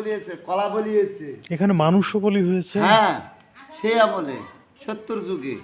বলিয়েছে, কলা বলিয়েছে। এখানে মানুষও বলি হয়েছে। হ্যাঁ, সে আমলে 70 যুগে।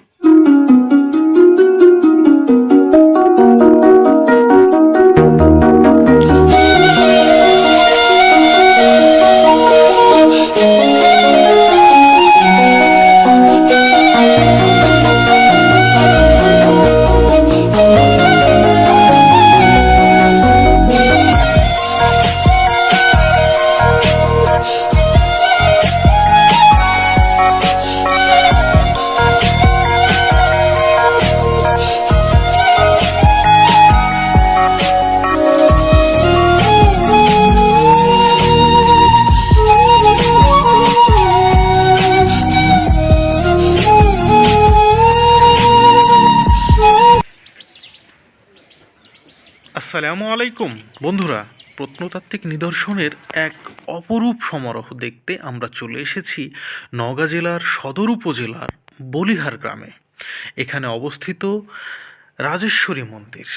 আসসালামু আলাইকুম বন্ধুরা, প্রত্নতাত্ত্বিক নিদর্শনের এক অপরূপ সমারোহ দেখতে আমরা চলে এসেছি নওগাঁ জেলার সদর উপজেলার বলিহার গ্রামে। এখানে অবস্থিত রাজেশ্বরী মন্দির।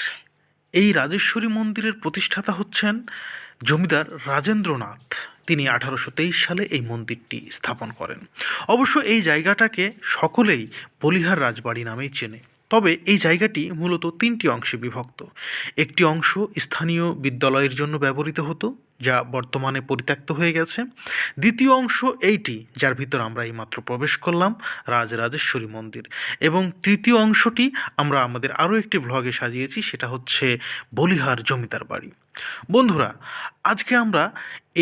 এই রাজেশ্বরী মন্দিরের প্রতিষ্ঠাতা হচ্ছেন জমিদার রাজেন্দ্রনাথ। তিনি 1823 সালে এই মন্দিরটি স্থাপন করেন। অবশ্য এই জায়গাটাকে সকলেই বলিহার রাজবাড়ি নামেই চেনে। তবে এই জায়গাটি মূলত 3টি অংশে বিভক্ত। একটি অংশ স্থানীয় বিদ্যালয়ের জন্য ব্যবহৃত হতো, যা বর্তমানে পরিত্যক্ত হয়ে গেছে। দ্বিতীয় অংশ এইটি, যার ভিতর আমরা এইমাত্র প্রবেশ করলাম, রাজরাজেশ্বরী মন্দির। এবং তৃতীয় অংশটি আমরা আমাদের আরও একটি ব্লগে সাজিয়েছি, সেটা হচ্ছে বলিহার জমিদার বাড়ি। বন্ধুরা, আজকে আমরা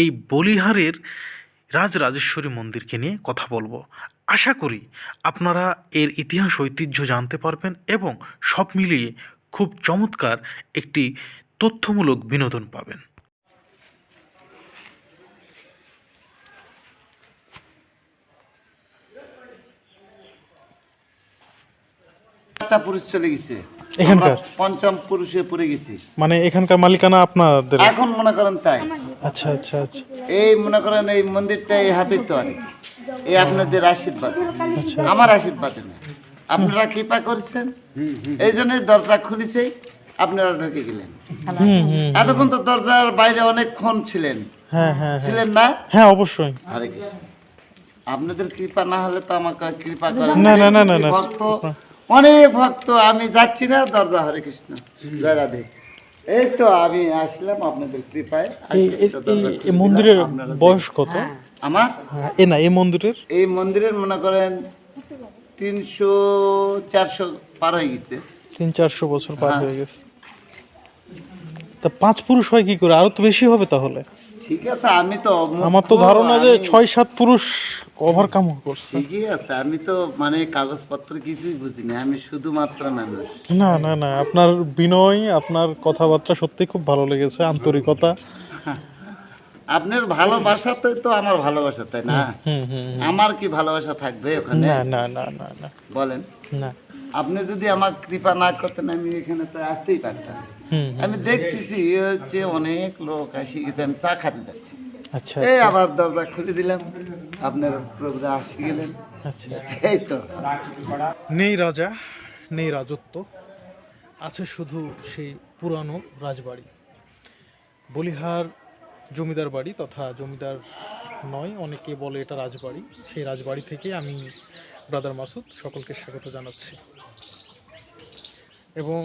এই বলিহারের রাজরাজেশ্বরী মন্দিরকে নিয়ে কথা বলবো। আশা করি আপনারা এর ইতিহাস ঐতিহ্য জানতে পারবেন এবং সব মিলিয়ে খুব চমৎকার একটি তথ্যমূলক বিনোদন পাবেন। পুরুষ চলে গেছে, এখানকার পঞ্চম পুরুষে পড়ে গেছি। মানে এখানকার মালিকানা আপনাদের? এখন মনে করেন তাই। আচ্ছা আচ্ছা আচ্ছা। এই মনে করেন এই মন্দিরটা এই হাতের তো আরে এই আপনাদের আশীর্বাদ, আমার আশীর্বাদ না। আপনারা কৃপা করছেন, এই জন্য দরজা খুলেছে, আপনারা ঢুকে গেলেন। এতক্ষণ তো দরজার বাইরে অনেকক্ষণ ছিলেন। হ্যাঁ হ্যাঁ ছিলেন না? হ্যাঁ অবশ্যই। হরে কৃষ্ণ। আপনাদের কৃপা না হলে তো আমাকে কৃপা করেন না না না না না। ভক্ত, অনেক ভক্ত। আমি যাচ্ছি না দরজা। হরে কৃষ্ণ, জয় রাধে। এই তো আমি আসলাম আপনাদের কৃপায়। এই মন্দিরের বয়স কত আমার? এই মন্দিরের, এই মন্দিরের মনে করেন 300-400 পার হয়ে গেছে। 300-400 বছর পার হয়ে গেছে। তা 5 পুরুষ হয় কি করে? আরো তো বেশি হবে তাহলে। ঠিক আছে, আমি তো আমার তো ধারণা যে 6-7 পুরুষ ওভারকাম করছে। ঠিকই আছে, আমি তো মানে কাগজপত্র কিছুই বুঝি না, আমি শুধুমাত্র মানুষ। না না না, আপনার বিনয়, আপনার কথাবার্তা সত্যি খুব ভালো লেগেছে, আন্তরিকতা। আপনার ভালোবাসাতে তো আমার ভালোবাসা, তাই না? আমার কি ভালোবাসা থাকবে ওখানে? না না না না না, বলেন না। আপনি যদি আমার কৃপা না করতেন আমি এখানে তো আসতেই পারতাম। আমি দেখতেছি হচ্ছে অনেক লোক আসি গেছে, আমি চা খাতে যাচ্ছি। আচ্ছা, এই আবার দরজা খুলে দিলাম, আপনার প্রোগ্রাম আসি গেলেন। আচ্ছা। এই তো নেই রাজা, নেই রাজত্ব, আছে শুধু সেই পুরানো রাজবাড়ি, বলিহার জমিদার বাড়ি, তথা জমিদার নয়, অনেকে বলে এটা রাজবাড়ি। সেই রাজবাড়ি থেকে আমি ব্রাদার মাসুদ সকলকে স্বাগত জানাচ্ছি। এবং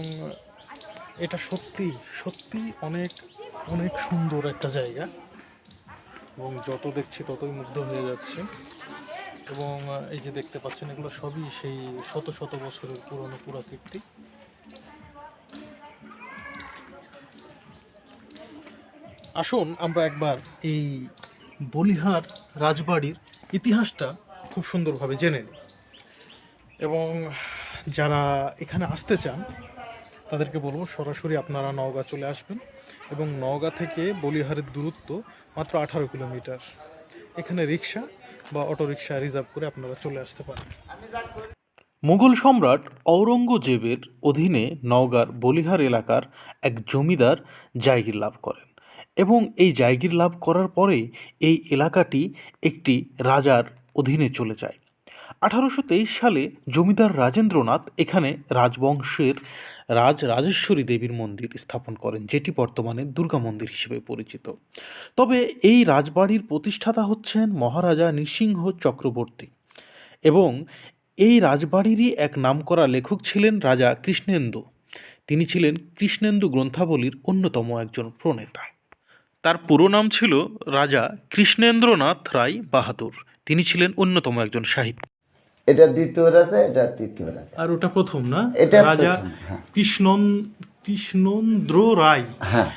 এটা সত্যি সত্যি অনেক অনেক সুন্দর একটা জায়গা, এবং যত দেখছি ততই মুগ্ধ হয়ে যাচ্ছে। এবং এই যে দেখতে পাচ্ছেন, এগুলো সবই সেই শত শত বছরের পুরনো পুরাকীর্তি। আসুন আমরা একবার এই বলিহার রাজবাড়ির ইতিহাসটা খুব সুন্দরভাবে জেনে নিই। এবং যারা এখানে আসতে চান তাদেরকে বলবো সরাসরি আপনারা নওগাঁ চলে আসবেন। এবং নওগাঁ থেকে বলিহারের দূরত্ব মাত্র 18 কিলোমিটার। এখানে রিক্সা বা অটোরিক্সা রিজার্ভ করে আপনারা চলে আসতে পারেন। মুঘল সম্রাট ঔরঙ্গজেবের অধীনে নওগাঁর বলিহার এলাকার এক জমিদার জায়গির লাভ করেন, এবং এই জায়গির লাভ করার পরে এই এলাকাটি একটি রাজার অধীনে চলে যায়। 1823 সালে জমিদার রাজেন্দ্রনাথ এখানে রাজবংশের রাজরাজেশ্বরী দেবীর মন্দির স্থাপন করেন, যেটি বর্তমানে দুর্গা মন্দির হিসেবে পরিচিত। তবে এই রাজবাড়ির প্রতিষ্ঠাতা হচ্ছেন মহারাজা নৃসিংহ চক্রবর্তী, এবং এই রাজবাড়িরই এক নামকরা লেখক ছিলেন রাজা কৃষ্ণেন্দু। তিনি ছিলেন কৃষ্ণেন্দু গ্রন্থাবলীর অন্যতম একজন প্রণেতা। তার পুরো নাম ছিল রাজা কৃষ্ণেন্দ্রনাথ রায় বাহাদুর। তিনি ছিলেন অন্যতম একজন সাহিত্যিক। এটা দ্বিতীয় রাজা, এটা তৃতীয় রাজা। আর ওটা প্রথম না? এটা রাজা প্রথম, হ্যাঁ। কৃষ্ণেন্দ্র রায়, হ্যাঁ,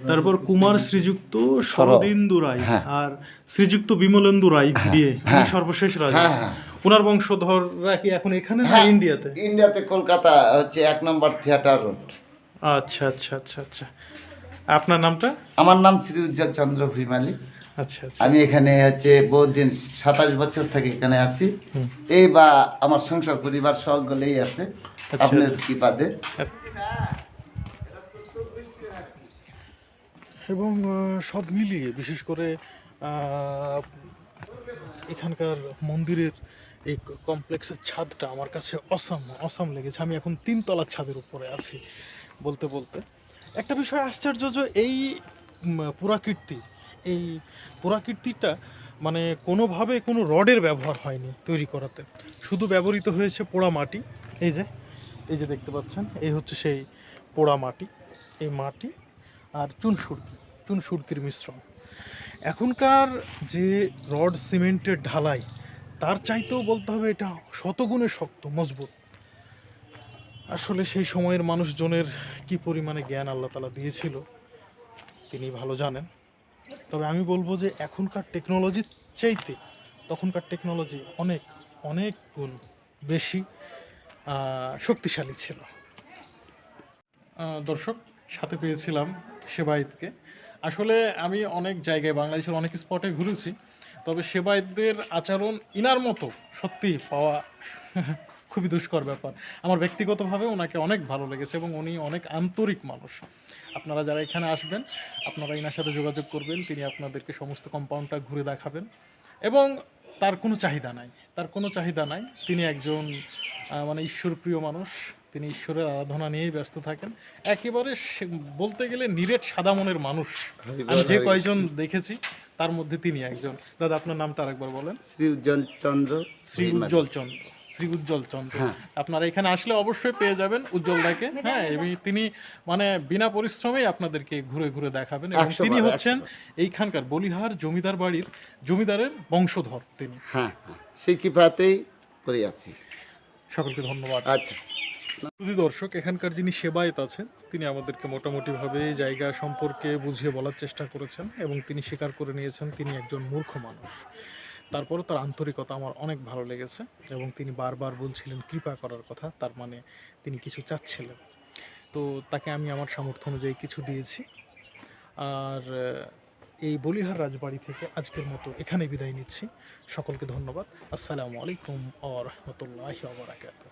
তারপর কুমার শ্রীযুক্ত শরদিন্দু রায়, হ্যাঁ। আর শ্রীযুক্ত বিমলেন্দু রায় দিয়ে হ্যাঁ। সর্বশেষ রাজা। হ্যাঁ, হ্যাঁ। ওনার বংশধররা কি এখন এখানে না হ্যাঁ, ইন্ডিয়াতে? ইন্ডিয়াতে কলকাতা হচ্ছে 1 নম্বর থিয়েটার রোড। আচ্ছা আচ্ছা আচ্ছা আচ্ছা। আপনার নামটা? আমার নাম শ্রী উজ্জ্বল চন্দ্র ভুইমালি। আচ্ছা আচ্ছা। আমি এখানে হচ্ছে বহুদিন 27 বছর থেকে এখানে আছি। এই বা আমার সংসার পরিবার সকলেই আছে আপনার কৃপাতে। এবং সব মিলিয়ে বিশেষ করে এখানকার মন্দিরের এই কমপ্লেক্সের ছাদটা আমার কাছে অসাম লেগেছে। আমি এখন 3 তলার ছাদের উপরে আছি বলতে বলতে। একটা বিষয় আশ্চর্য যে এই পুরাকীর্তিটা মানে কোনোভাবে কোনো রডের ব্যবহার হয়নি তৈরি করাতে, শুধু ব্যবহৃত হয়েছে পোড়া মাটি। এই যে দেখতে পাচ্ছেন, এই হচ্ছে সেই পোড়া মাটি, এই মাটি আর চুনসুরকির মিশ্রণ। এখনকার যে রড সিমেন্টের ঢালাই, তার চাইতেও বলতে হবে এটা শতগুণে শক্ত মজবুত। আসলে সেই সময়ের মানুষজনের কি পরিমাণে জ্ঞান আল্লাহ তাআলা দিয়েছিল তিনি ভালো জানেন। তবে আমি বলবো যে এখনকার টেকনোলজির চাইতে তখনকার টেকনোলজি অনেক অনেক গুণ বেশি শক্তিশালী ছিল। দর্শক, সাথে পেয়েছিলাম সেবায়েতকে। আসলে আমি অনেক জায়গায় বাংলাদেশের অনেক স্পটে ঘুরেছি, তবে সেবায়েতদের আচরণ ইনার মতো সত্যি পাওয়া খুবই দুষ্কর ব্যাপার। আমার ব্যক্তিগতভাবে ওনাকে অনেক ভালো লেগেছে এবং উনি অনেক আন্তরিক মানুষ। আপনারা যারা এখানে আসবেন, আপনারা ইনার সাথে যোগাযোগ করবেন, তিনি আপনাদেরকে সমস্ত কম্পাউন্ডটা ঘুরে দেখাবেন। এবং তার কোনো চাহিদা নাই। তিনি একজন মানে ঈশ্বরপ্রিয় মানুষ। তিনি ঈশ্বরের আরাধনা নিয়েই ব্যস্ত থাকেন। একেবারে বলতে গেলে নিরেট সাদা মনের মানুষ। আমি যে কয়জন দেখেছি তার মধ্যে তিনি একজন। দাদা, আপনার নামটা আরেকবার বলেন। শ্রী উজ্জ্বল চন্দ্র। শ্রী উজ্জ্বল চন্দ্র। আপনারা এখানে আসলে অবশ্যই পেয়ে যাবেন উজ্জ্বলদাকে। হ্যাঁ, তিনি মানে বিনা পরিশ্রমেই আপনাদেরকে ঘুরে ঘুরে দেখাবেন। এবং তিনি হচ্ছেন এইখানকার বলিহার জমিদার বাড়ির জমিদারের বংশধর তিনি। হ্যাঁ, সেই কৃপাতেই পড়ে আছি। সকলকে ধন্যবাদ। আচ্ছা দর্শক, এখানকার যিনি সেবায়েত আছেন তিনি আমাদেরকে মোটামুটিভাবে জায়গা সম্পর্কে বুঝিয়ে বলার চেষ্টা করেছেন এবং তিনি স্বীকার করে নিয়েছেন তিনি একজন মূর্খ মানুষ। তারপরও তার আন্তরিকতা আমার অনেক ভালো লেগেছে এবং তিনি বারবার বলছিলেন কৃপা করার কথা, তার মানে তিনি কিছু চাচ্ছিলেন। তো তাকে আমি আমার সামর্থ্য অনুযায়ী কিছু দিয়েছি। আর এই বলিহার রাজবাড়ি থেকে আজকের মতো এখানে বিদায় নিচ্ছি। সকলকে ধন্যবাদ। আসসালামু আলাইকুম ওয়া রাহমাতুল্লাহি ওয়া বারাকাতুহু।